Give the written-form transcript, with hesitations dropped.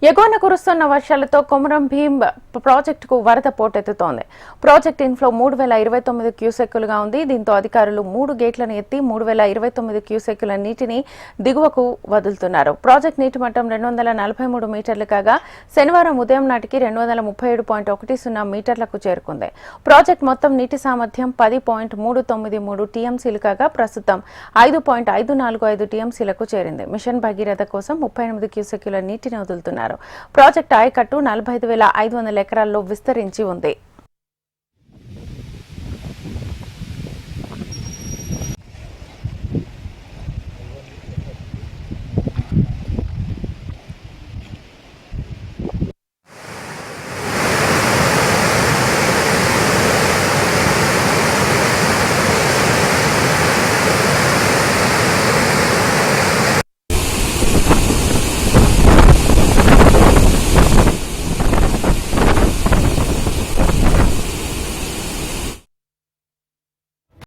ఎగువన కురుస్తున్న వర్షాలతో కొమరం భీం ప్రాజెక్టుకు వరద పోటెత్తుతోంది. ప్రాజెక్ట్ ఇన్ఫ్లో 3029 క్యూసెక్కులుగా ఉంది. దీంతో అధికారులు 3 గేట్లను ఎత్తి 3029 క్యూసెక్కుల నీటిని దిగువకు వదులుతున్నారు. ప్రాజెక్ట్ నీటి మట్టం 243 మీటర్లు కాగా శనివారం ఉదయం నాటికి 237.10 మీటర్లకు చేరుకుంది. ప్రాజెక్ట్ మొత్తం నీటి సామర్థ్యం 10.393 టీఎంసీలు కాగా ప్రస్తుతం 5.545 టీఎంసీలకు చేరింది. మిషన్ భగీరథ కోసం 38 క్యూసెక్కుల నీటిని వదులుతున్నారు. ప్రాజెక్టు ఆయకట్టు 45,500 ఎకరాల్లో విస్తరించి ఉంది.